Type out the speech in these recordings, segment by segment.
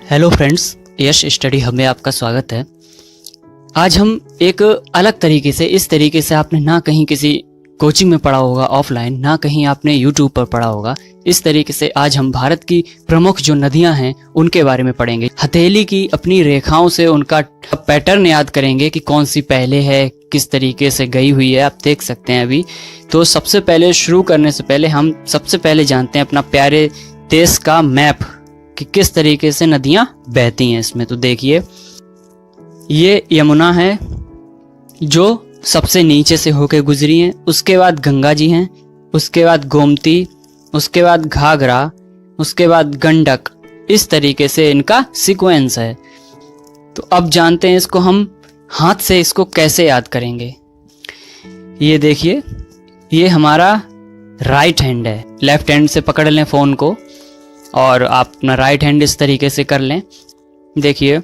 Hello friends, यश study hub में आपका स्वागत है। आज हम एक अलग तरीके से, इस तरीके से आपने ना कहीं किसी कोचिंग में पढ़ा होगा ऑफलाइन, ना कहीं आपने यूट्यूब पर पढ़ा होगा, इस तरीके से आज हम भारत की प्रमुख जो नदियां हैं उनके बारे में पढ़ेंगे। हथेली की अपनी रेखाओं से उनका पैटर्न याद करेंगे कि कौन सी पहले है, किस तरीके से गई हुई है, आप देख सकते हैं अभी। तो सबसे पहले शुरू करने से पहले हम सबसे पहले जानते हैं अपना प्यारे देश का मैप कि किस तरीके से नदियां बहती हैं इसमें। तो देखिए, ये यमुना है जो सबसे नीचे से होके गुजरी हैं, उसके बाद गंगा जी हैं, उसके बाद गोमती, उसके बाद घाघरा, उसके बाद गंडक। इस तरीके से इनका सीक्वेंस है। तो अब जानते हैं इसको हम हाथ से इसको कैसे याद करेंगे। ये देखिए, ये हमारा राइट हैंड है। लेफ्ट हैंड से पकड़ लें फोन को और आप अपना राइट हैंड इस तरीके से कर लें। देखिए,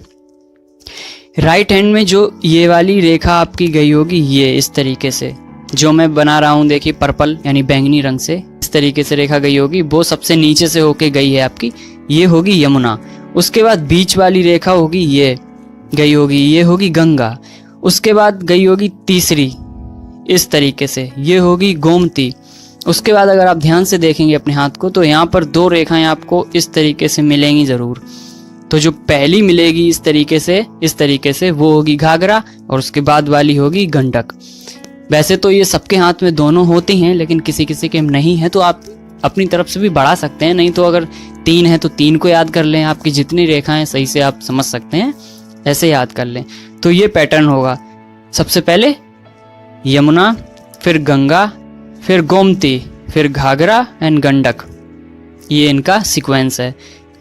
राइट हैंड में जो ये वाली रेखा आपकी गई होगी, ये इस तरीके से जो मैं बना रहा हूँ, देखिए पर्पल यानी बैंगनी रंग से इस तरीके से रेखा गई होगी, वो सबसे नीचे से होके गई है आपकी, ये होगी यमुना। उसके बाद बीच वाली रेखा होगी, ये गई होगी, ये होगी गंगा। उसके बाद गई होगी तीसरी इस तरीके से, ये होगी गोमती। उसके बाद अगर आप ध्यान से देखेंगे अपने हाथ को तो यहाँ पर दो रेखाएं आपको इस तरीके से मिलेंगी जरूर। तो जो पहली मिलेगी इस तरीके से वो होगी घाघरा और उसके बाद वाली होगी गंडक। वैसे तो ये सबके हाथ में दोनों होती हैं, लेकिन किसी किसी के नहीं है तो आप अपनी तरफ से भी बढ़ा सकते हैं। नहीं तो अगर 3 है तो 3 को याद कर लें। आपकी जितनी रेखाएं सही से आप समझ सकते हैं ऐसे याद कर लें। तो ये पैटर्न होगा, सबसे पहले यमुना, फिर गंगा, फिर गोमती, फिर घाघरा एंड गंडक। ये इनका सीक्वेंस है।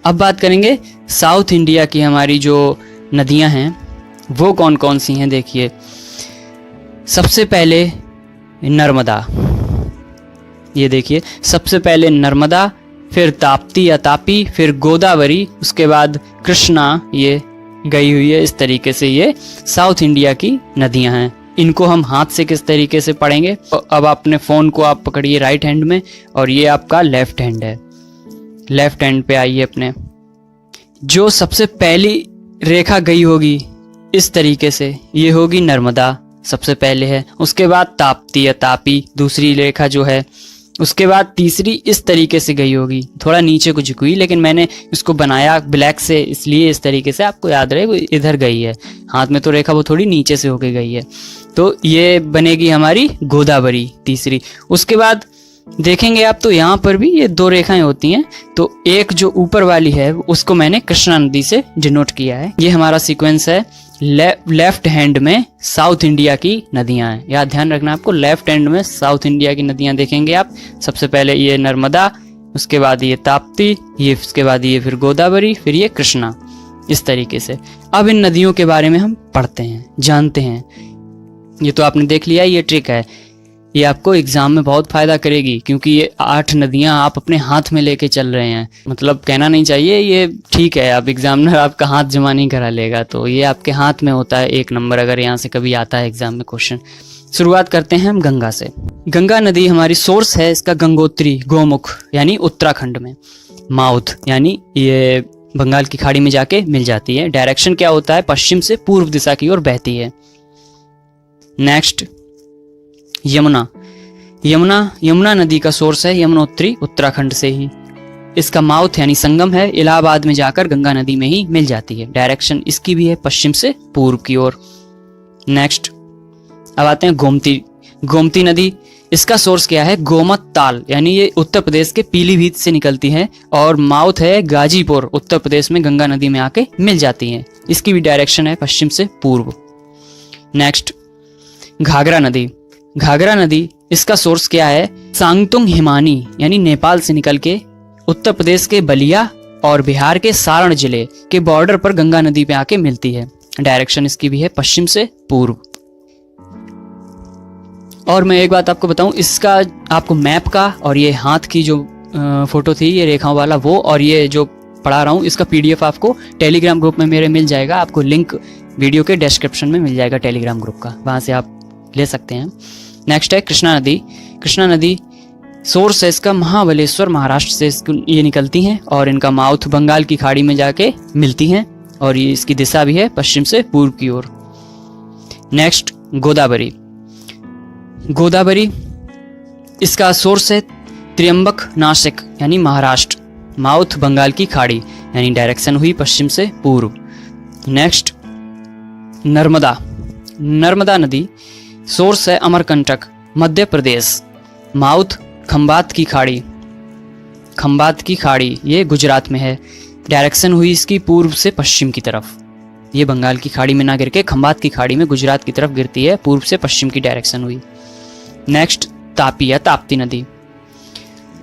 अब बात करेंगे साउथ इंडिया की हमारी जो नदियां हैं वो कौन कौन सी हैं। देखिए, सबसे पहले नर्मदा, ये देखिए सबसे पहले नर्मदा, फिर ताप्ती या तापी, फिर गोदावरी, उसके बाद कृष्णा, ये गई हुई है। इस तरीके से ये साउथ इंडिया की नदियां हैं। इनको हम हाथ से किस तरीके से पढ़ेंगे। अब अपने फोन को आप पकड़िए राइट हैंड में और ये आपका लेफ्ट हैंड है। लेफ्ट हैंड पे आइए अपने, जो सबसे पहली रेखा गई होगी इस तरीके से, ये होगी नर्मदा, सबसे पहले है। उसके बाद ताप्ती या तापी दूसरी रेखा जो है, उसके बाद तीसरी इस तरीके से गई होगी, थोड़ा नीचे को झुकी हुई, लेकिन मैंने इसको बनाया ब्लैक से इसलिए इस तरीके से आपको याद रहे इधर गई है। हाथ में तो रेखा वो थोड़ी नीचे से होके गई है। तो ये बनेगी हमारी गोदावरी तीसरी। उसके बाद देखेंगे आप तो यहाँ पर भी ये 2 रेखाएं होती हैं। तो एक जो ऊपर वाली है उसको मैंने कृष्णा नदी से डिनोट किया है। ये हमारा सीक्वेंस है। लेफ्ट हैंड में साउथ इंडिया की नदियां हैं, याद ध्यान रखना आपको। लेफ्ट हैंड में साउथ इंडिया की नदियां देखेंगे आप, सबसे पहले ये नर्मदा, उसके बाद ये ताप्ती, ये उसके बाद ये फिर गोदावरी, फिर ये कृष्णा, इस तरीके से। अब इन नदियों के बारे में हम पढ़ते हैं, जानते हैं। ये तो आपने देख लिया, ये ट्रिक है, ये आपको एग्जाम में बहुत फायदा करेगी क्योंकि ये 8 नदियां आप अपने हाथ में लेके चल रहे हैं। मतलब कहना नहीं चाहिए, ये ठीक है, अब एग्जामिनर आपका हाथ जमा नहीं करा लेगा, तो ये आपके हाथ में होता है 1 नंबर अगर यहाँ से कभी आता है एग्जाम में क्वेश्चन। शुरुआत करते हैं हम गंगा से। गंगा नदी हमारी सोर्स है इसका गंगोत्री, गोमुख यानी उत्तराखंड में, माउथ यानी ये बंगाल की खाड़ी में जाके मिल जाती है। डायरेक्शन क्या होता है, पश्चिम से पूर्व दिशा की ओर बहती है। नेक्स्ट यमुना। यमुना नदी का सोर्स है यमुनोत्री, उत्तराखंड से ही। इसका माउथ यानी संगम है, इलाहाबाद में जाकर गंगा नदी में ही मिल जाती है। डायरेक्शन इसकी भी है पश्चिम से पूर्व की ओर। नेक्स्ट अब आते हैं गोमती नदी। इसका सोर्स क्या है, गोमत ताल यानी ये उत्तर प्रदेश के पीलीभीत से निकलती है और माउथ है गाजीपुर, उत्तर प्रदेश में गंगा नदी में आके मिल जाती है। इसकी भी डायरेक्शन है पश्चिम से पूर्व। नेक्स्ट घाघरा नदी, इसका सोर्स क्या है, सांगतुंग हिमानी यानी नेपाल से निकल के उत्तर प्रदेश के बलिया और बिहार के सारण जिले के बॉर्डर पर गंगा नदी पे आके मिलती है। डायरेक्शन इसकी भी है पश्चिम से पूर्व। और मैं एक बात आपको बताऊं, इसका आपको मैप का और ये हाथ की जो फोटो थी ये रेखाओं वाला वो, और ये जो पढ़ा रहा हूँ इसका PDF आपको टेलीग्राम ग्रुप में मेरे मिल जाएगा। आपको लिंक वीडियो के डिस्क्रिप्शन में मिल जाएगा टेलीग्राम ग्रुप का, वहां से आप ले सकते हैं। नेक्स्ट है कृष्णा नदी। कृष्णा नदी सोर्स है इसका महाबलेश्वर, महाराष्ट्र से ये निकलती हैं और इनका माउथ बंगाल की खाड़ी में जाके मिलती हैं और ये इसकी दिशा भी है पश्चिम से पूर्व की ओर। नेक्स्ट गोदावरी। गोदावरी इसका सोर्स है त्र्यंबक नासिक यानी महाराष्ट्र, माउथ बंगाल की खाड़ी यानी डायरेक्शन हुई पश्चिम से पूर्व। नेक्स्ट नर्मदा। नर्मदा नदी सोर्स है अमरकंटक, मध्य प्रदेश, माउथ खंबात की खाड़ी, खंबात की खाड़ी ये गुजरात में है, डायरेक्शन हुई इसकी पूर्व से पश्चिम की तरफ। ये बंगाल की खाड़ी में ना गिर के खंबात की खाड़ी में गुजरात की तरफ गिरती है, पूर्व से पश्चिम की डायरेक्शन हुई। नेक्स्ट तापी या ताप्ती नदी।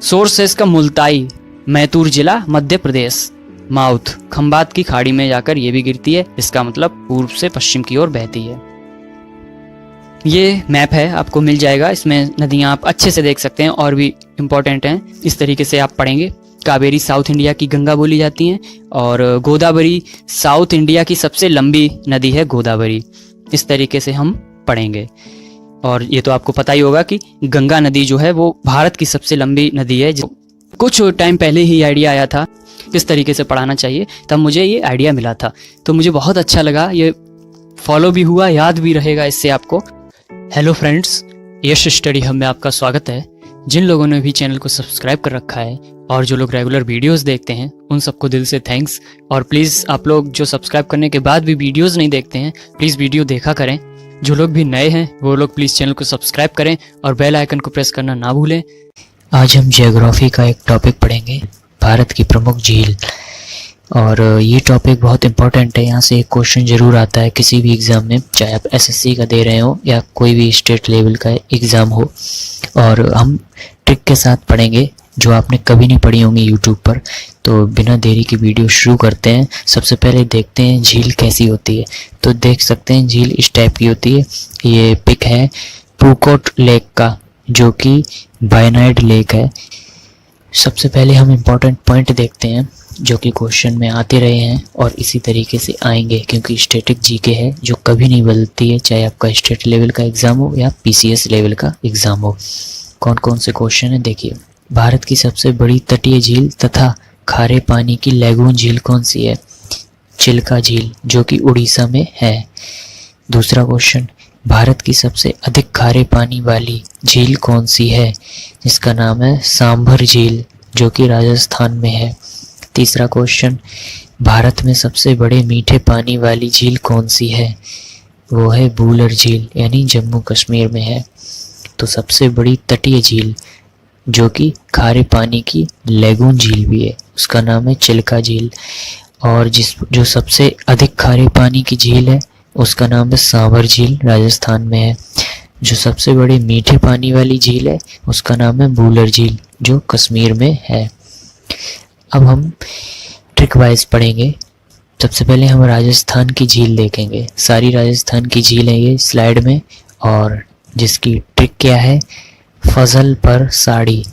सोर्स है इसका मुल्ताई, मैसूर जिला, मध्य प्रदेश, माउथ खंबात की खाड़ी में जाकर ये भी गिरती है, इसका मतलब पूर्व से पश्चिम की ओर बहती है। ये मैप है, आपको मिल जाएगा, इसमें नदियां आप अच्छे से देख सकते हैं और भी इम्पोर्टेंट हैं, इस तरीके से आप पढ़ेंगे। कावेरी साउथ इंडिया की गंगा बोली जाती है और गोदावरी साउथ इंडिया की सबसे लंबी नदी है गोदावरी, इस तरीके से हम पढ़ेंगे। और ये तो आपको पता ही होगा कि गंगा नदी जो है वो भारत की सबसे लंबी नदी है। कुछ टाइम पहले ही आइडिया आया था किस तरीके से पढ़ाना चाहिए, तब मुझे ये आइडिया मिला था, तो मुझे बहुत अच्छा लगा, ये फॉलो भी हुआ, याद भी रहेगा इससे आपको। हेलो फ्रेंड्स, यश स्टडी हब में आपका स्वागत है। जिन लोगों ने भी चैनल को सब्सक्राइब कर रखा है और जो लोग रेगुलर वीडियोस देखते हैं उन सबको दिल से थैंक्स। और प्लीज़ आप लोग जो सब्सक्राइब करने के बाद भी वीडियोस नहीं देखते हैं, प्लीज़ वीडियो देखा करें। जो लोग भी नए हैं वो लोग प्लीज़ चैनल को सब्सक्राइब करें और बेल आइकन को प्रेस करना ना भूलें। आज हम जियोग्राफी का एक टॉपिक पढ़ेंगे, भारत की प्रमुख झील। और ये टॉपिक बहुत इंपॉर्टेंट है, यहाँ से एक क्वेश्चन जरूर आता है किसी भी एग्ज़ाम में, चाहे आप एसएससी का दे रहे हो या कोई भी स्टेट लेवल का एग्ज़ाम हो। और हम ट्रिक के साथ पढ़ेंगे जो आपने कभी नहीं पढ़ी होंगी यूट्यूब पर। तो बिना देरी की वीडियो शुरू करते हैं। सबसे पहले देखते हैं झील कैसी होती है। तो देख सकते हैं झील इस टाइप की होती है। ये पिक है पुकोट लेक का, जो कि बायनाइड लेक है। सबसे पहले हम इम्पोर्टेंट पॉइंट देखते हैं जो कि क्वेश्चन में आते रहे हैं और इसी तरीके से आएंगे, क्योंकि स्टैटिक जीके है जो कभी नहीं बदलती है, चाहे आपका स्टेट लेवल का एग्ज़ाम हो या पीसीएस लेवल का एग्ज़ाम हो। कौन कौन से क्वेश्चन है देखिए। भारत की सबसे बड़ी तटीय झील तथा खारे पानी की लैगून झील कौन सी है? चिल्का झील, जो कि उड़ीसा में है। दूसरा क्वेश्चन, भारत की सबसे अधिक खारे पानी वाली झील कौन सी है? जिसका नाम है सांभर झील, जो कि राजस्थान में है। तीसरा क्वेश्चन, भारत में सबसे बड़े मीठे पानी वाली झील कौन सी है? वो है वूलर झील, यानी जम्मू कश्मीर में है। तो सबसे बड़ी तटीय झील जो कि खारे पानी की लैगून झील भी है, उसका नाम है चिल्का झील। और जो सबसे अधिक खारे पानी की झील है उसका नाम है सांभर झील, राजस्थान में है। जो सबसे बड़ी मीठे पानी वाली झील है उसका नाम है वूलर झील, जो कश्मीर में है। अब हम ट्रिक वाइज पढ़ेंगे। सबसे पहले हम राजस्थान की झील देखेंगे। सारी राजस्थान की झील है ये स्लाइड में, और जिसकी ट्रिक क्या है? फजल पर साड़ी।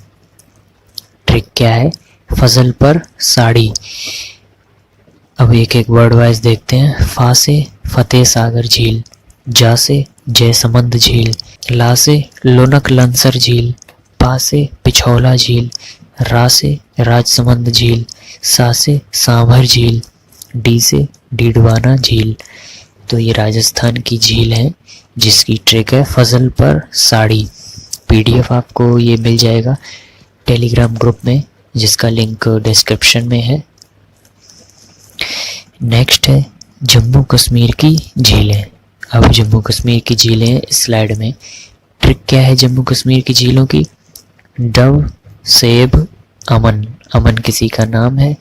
ट्रिक क्या है? फजल पर साड़ी। अब एक एक वर्ड वाइज देखते हैं। फा से फतेह सागर झील, जा से जयसमंद झील, ला से लोनक लंसर झील, पा से पिछौला झील, रा से राजसमंद झील, सा से सांभर झील, डी से डीडवाना झील। तो ये राजस्थान की झील है जिसकी ट्रिक है फजल पर साड़ी। पीडीएफ आपको ये मिल जाएगा टेलीग्राम ग्रुप में, जिसका लिंक डिस्क्रिप्शन में है। नेक्स्ट है जम्मू कश्मीर की झीलें। अब जम्मू कश्मीर की झीलें स्लाइड में। ट्रिक क्या है जम्मू कश्मीर की झीलों की? डब, सेब, अमन। अमन किसी का नाम है।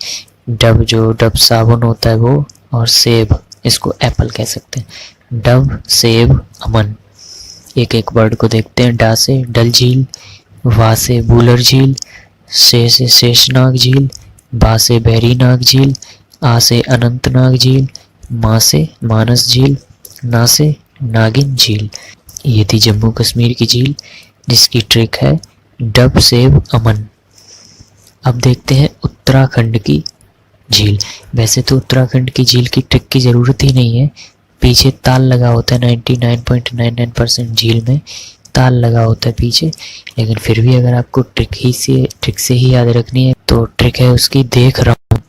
डब जो डब साबुन होता है वो, और सेब इसको एप्पल कह सकते हैं। डब, सेब, अमन। एक एक वर्ड को देखते हैं। डा से डल झील, वा से वूलर झील, से शेषनाग झील, बा से बहरीनाग झील, आ से अनंतनाग झील, मा से मानस झील, ना से नागिन झील। ये थी जम्मू कश्मीर की झील जिसकी ट्रिक है डब, सेब, अमन। अब देखते हैं उत्तराखंड की झील। वैसे तो उत्तराखंड की झील की ट्रिक की ज़रूरत ही नहीं है, पीछे ताल लगा होता है 99.99% झील में। ताल लगा होता है पीछे, लेकिन फिर भी अगर आपको ट्रिक से ही याद रखनी है तो ट्रिक है उसकी देख रमन।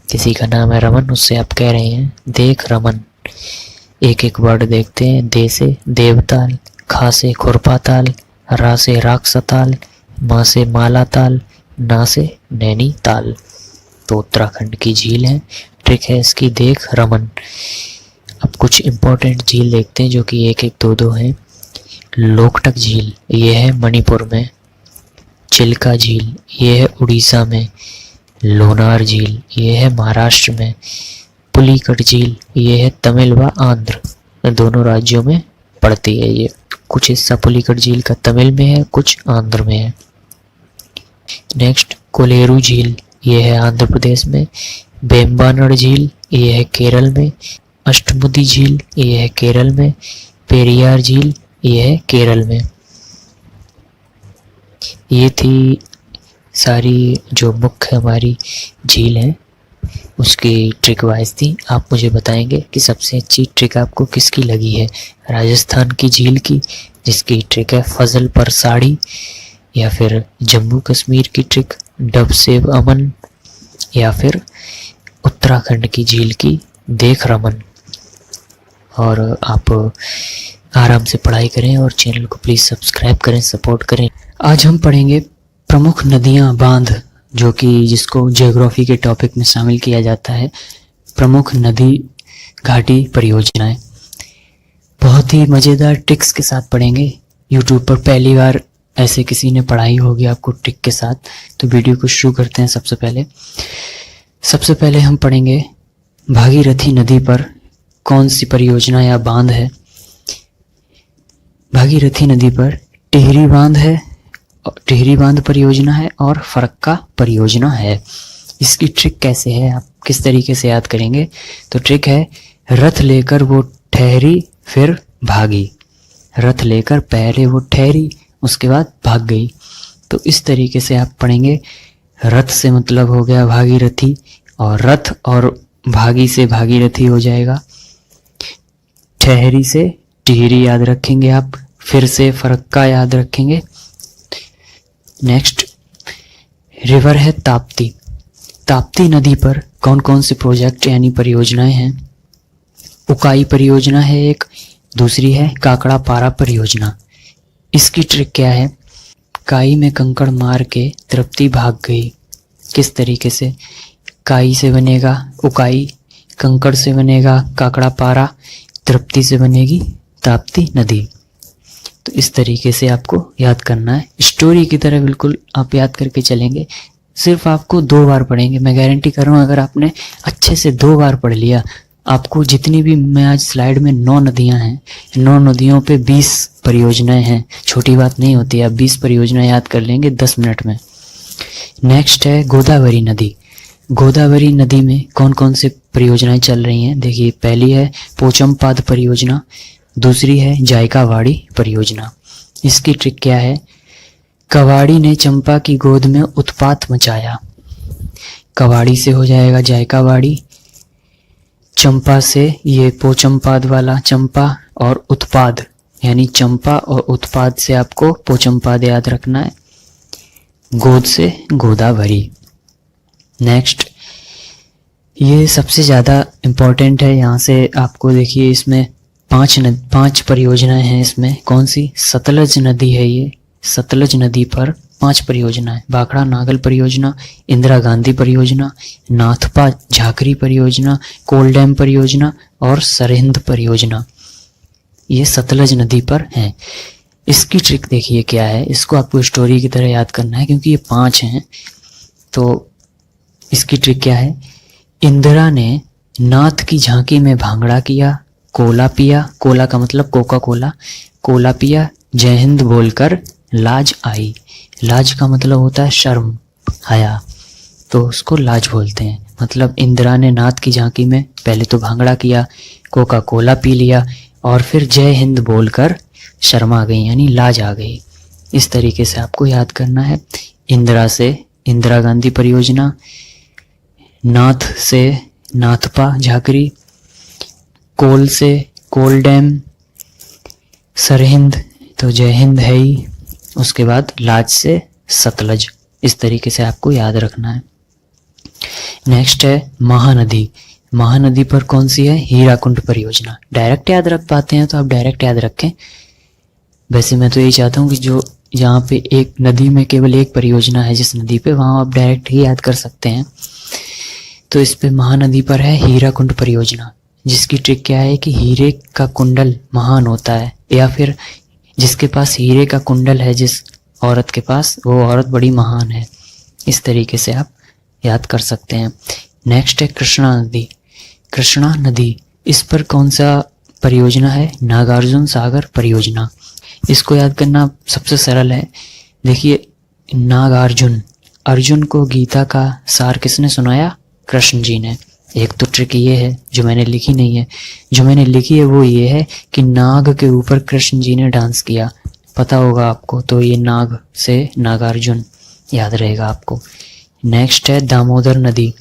किसी का नाम है रमन, उससे आप कह रहे हैं देख रमन। एक एक वर्ड देखते हैं। दे से देवताल, खा से खुरपा ताल, रा से राक्षताल, माँ से माला ताल, ना से नैनी ताल। तो उत्तराखंड की झील है। ट्रिक है इसकी देख रमन। अब कुछ इम्पोर्टेंट झील देखते हैं जो कि एक एक दो दो हैं। लोकटक झील ये है मणिपुर में। चिल्का झील ये है उड़ीसा में। लोनार झील ये है महाराष्ट्र में। पुलिकट झील ये है तमिल व आंध्र दोनों राज्यों में पड़ती है। ये कुछ हिस्सा पुलिकट झील का तमिल में है, कुछ आंध्र में है। नेक्स्ट कोलेरू झील ये है आंध्र प्रदेश में। बेम्बानड़ झील ये है केरल में। अष्टमुदी झील ये है केरल में। पेरियार झील ये है केरल में। ये थी सारी जो मुख्य हमारी झील है उसकी ट्रिक वाइज थी। आप मुझे बताएंगे कि सबसे अच्छी ट्रिक आपको किसकी लगी है। राजस्थान की झील की जिसकी ट्रिक है फजल पर साड़ी, या फिर जम्मू कश्मीर की ट्रिक डब सेव अमन, या फिर उत्तराखंड की झील की देख रमन। और आप आराम से पढ़ाई करें और चैनल को प्लीज़ सब्सक्राइब करें, सपोर्ट करें। आज हम पढ़ेंगे प्रमुख नदियां, बांध, जो कि जिसको ज्योग्राफी के टॉपिक में शामिल किया जाता है। प्रमुख नदी घाटी परियोजनाएं बहुत ही मज़ेदार ट्रिक्स के साथ पढ़ेंगे। यूट्यूब पर पहली बार ऐसे किसी ने पढ़ाई होगी आपको ट्रिक के साथ, तो वीडियो को शुरू करते हैं। सबसे पहले हम पढ़ेंगे भागीरथी नदी पर कौन सी परियोजना या बांध है। भागीरथी नदी पर टिहरी बांध है, टिहरी बांध परियोजना है और फरक्का परियोजना है। इसकी ट्रिक कैसे है, आप किस तरीके से याद करेंगे, तो ट्रिक है रथ लेकर वो ठहरी फिर भागी। रथ लेकर पहले वो ठहरी उसके बाद भाग गई। तो इस तरीके से आप पढ़ेंगे। रथ से मतलब हो गया भागीरथी, और रथ और भागी से भागीरथी हो जाएगा। ठहरी से टिहरी याद रखेंगे आप, फिर से फरक्का याद रखेंगे। नेक्स्ट रिवर है ताप्ती। ताप्ती नदी पर कौन कौन से प्रोजेक्ट यानी परियोजनाएं हैं। उकाई परियोजना है एक, दूसरी है काकड़ा पारा परियोजना। इसकी ट्रिक क्या है, काई में कंकड़ मार के तृप्ति भाग गई। किस तरीके से, काई से बनेगा उकाई, कंकड़ से बनेगा काकड़ा पारा, तृप्ति से बनेगी ताप्ती नदी। तो इस तरीके से आपको याद करना है, स्टोरी की तरह बिल्कुल आप याद करके चलेंगे। सिर्फ आपको 2 बार पढ़ेंगे, मैं गारंटी कर रहा हूँ। अगर आपने अच्छे से 2 बार पढ़ लिया, आपको जितनी भी, मैं आज स्लाइड में 9 नदियां हैं, 9 नदियों पे 20 परियोजनाएं हैं। छोटी बात नहीं होती, आप 20 परियोजनाएं याद कर लेंगे 10 मिनट में। नेक्स्ट है गोदावरी नदी। गोदावरी नदी में कौन कौन से परियोजनाएं चल रही हैं, देखिए। पहली है पोचमपाद परियोजना, दूसरी है जायकावाड़ी परियोजना। इसकी ट्रिक क्या है, कवाड़ी ने चंपा की गोद में उत्पात मचाया। कवाड़ी से हो जाएगा जायकावाड़ी, चंपा से ये पोचमपाद वाला चंपा, और उत्पाद यानी चंपा और उत्पाद से आपको पोचमपाद याद रखना है। गोद से गोदावरी। नेक्स्ट ये सबसे ज़्यादा इम्पोर्टेंट है, यहाँ से आपको देखिए इसमें 5 परियोजनाएं हैं। इसमें कौन सी, सतलज नदी है ये। सतलज नदी पर 5 परियोजनाएं, भाखड़ा नागल परियोजना, इंदिरा गांधी परियोजना, नाथपा झाकरी परियोजना, कोल डैम परियोजना और सरहिंद परियोजना। ये सतलज नदी पर हैं। इसकी ट्रिक देखिए क्या है, इसको आपको स्टोरी की तरह याद करना है क्योंकि ये 5 हैं। तो इसकी ट्रिक क्या है, इंदिरा ने नाथ की झांकी में भांगड़ा किया, कोला पिया, कोला का मतलब कोका कोला, कोला पिया, जय हिंद बोलकर लाज आई। लाज का मतलब होता है शर्म, हया, तो उसको लाज बोलते हैं। मतलब इंदिरा ने नाथ की झांकी में पहले तो भांगड़ा किया, कोका कोला पी लिया और फिर जय हिंद बोलकर शर्मा गई यानी लाज आ गई। इस तरीके से आपको याद करना है। इंदिरा से इंदिरा गांधी परियोजना, नाथ से नाथपा झाकरी, कोल से कोल डैम, सरहिंद तो जय हिंद है ही, उसके बाद लाज से सतलज, इस तरीके से आपको याद रखना है। नेक्स्ट है महानदी। महानदी पर कौन सी है? हीराकुंड परियोजना। डायरेक्ट याद रख पाते हैं तो आप डायरेक्ट याद रखें। वैसे मैं तो यही चाहता हूँ कि जो जहाँ पे एक नदी में केवल एक परियोजना है जिस नदी पे, वहाँ आप डायरेक्ट ही याद कर सकते हैं। तो इस पे महानदी पर है हीराकुंड परियोजना, जिसकी ट्रिक क्या है कि हीरे का कुंडल महान होता है, या फिर जिसके पास हीरे का कुंडल है जिस औरत के पास, वो औरत बड़ी महान है। इस तरीके से आप याद कर सकते हैं। नेक्स्ट है कृष्णा नदी। कृष्णा नदी, इस पर कौन सा परियोजना है? नागार्जुन सागर परियोजना। इसको याद करना सबसे सरल है। देखिए, नागार्जुन, अर्जुन को गीता का सार किसने सुनाया? कृष्ण जी ने। एक तो ट्रिक ये है जो मैंने लिखी नहीं है, जो मैंने लिखी है वो ये है कि नाग के ऊपर कृष्ण जी ने डांस किया, पता होगा आपको, तो ये नाग से नागार्जुन याद रहेगा आपको। नेक्स्ट है दामोदर नदी।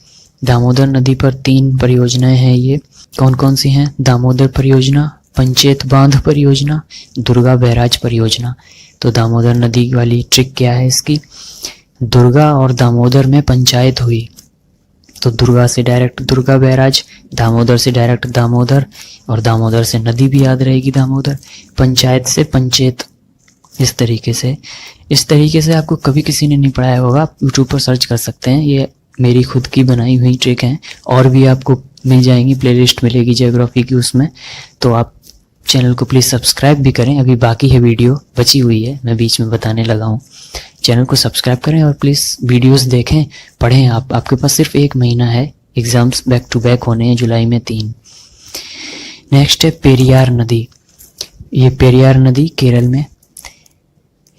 दामोदर नदी पर 3 परियोजनाएं हैं। ये कौन कौन सी हैं? दामोदर परियोजना, पंचेत बांध परियोजना, दुर्गा बैराज परियोजना। तो दामोदर नदी वाली ट्रिक क्या है इसकी? दुर्गा और दामोदर में पंचायत हुई, तो दुर्गा से डायरेक्ट दुर्गा बैराज, दामोदर से डायरेक्ट दामोदर, और दामोदर से नदी भी याद रहेगी दामोदर, पंचायत से पंचेत। इस तरीके से आपको कभी किसी ने नहीं पढ़ाया होगा, आप यूट्यूब पर सर्च कर सकते हैं। ये मेरी खुद की बनाई हुई ट्रिक है, और भी आपको मिल जाएंगी, प्लेलिस्ट मिलेगी ज्योग्राफी की उसमें। तो आप चैनल को प्लीज़ सब्सक्राइब भी करें, अभी बाकी है वीडियो बची हुई है, मैं बीच में बताने लगा हूँ। चैनल को सब्सक्राइब करें और प्लीज़ वीडियोस देखें, पढ़ें। आपके पास सिर्फ 1 महीना है, एग्ज़ाम्स बैक टू बैक होने हैं, जुलाई में 3। नेक्स्ट है पेरियार नदी। ये पेरियार नदी केरल में,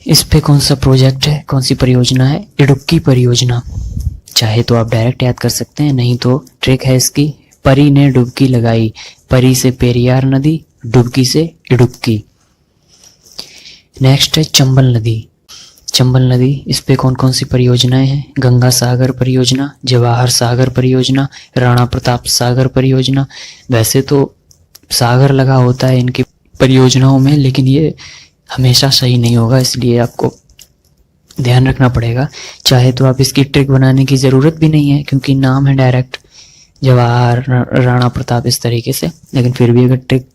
इस पे कौन सा प्रोजेक्ट है, कौन सी परियोजना है? इडुक्की परियोजना। चाहे तो आप डायरेक्ट याद कर सकते हैं, नहीं तो ट्रिक है इसकी, परी ने डुबकी लगाई। परी से पेरियार नदी, डुबकी से इडुक्की। नेक्स्ट है चंबल नदी। चंबल नदी, इस पे कौन कौन सी परियोजनाएं हैं? गंगा सागर परियोजना, जवाहर सागर परियोजना, राणा प्रताप सागर परियोजना। वैसे तो सागर लगा होता है इनकी परियोजनाओं में, लेकिन ये हमेशा सही नहीं होगा, इसलिए आपको ध्यान रखना पड़ेगा। चाहे तो आप इसकी ट्रिक बनाने की ज़रूरत भी नहीं है, क्योंकि नाम है डायरेक्ट जवाहर, राणा प्रताप, इस तरीके से। लेकिन फिर भी अगर ट्रिक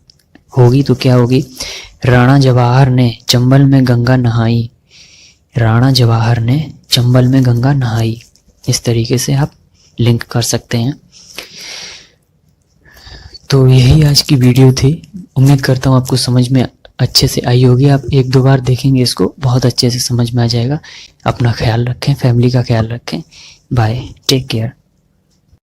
होगी तो क्या होगी? राणा जवाहर ने चंबल में गंगा नहाई। राणा जवाहर ने चंबल में गंगा नहाई। इस तरीके से आप लिंक कर सकते हैं। तो यही आज की वीडियो थी। उम्मीद करता हूँ आपको समझ में अच्छे से आई होगी। आप 1-2 बार देखेंगे इसको, बहुत अच्छे से समझ में आ जाएगा। अपना ख्याल रखें, फैमिली का ख्याल रखें। Bye, take care.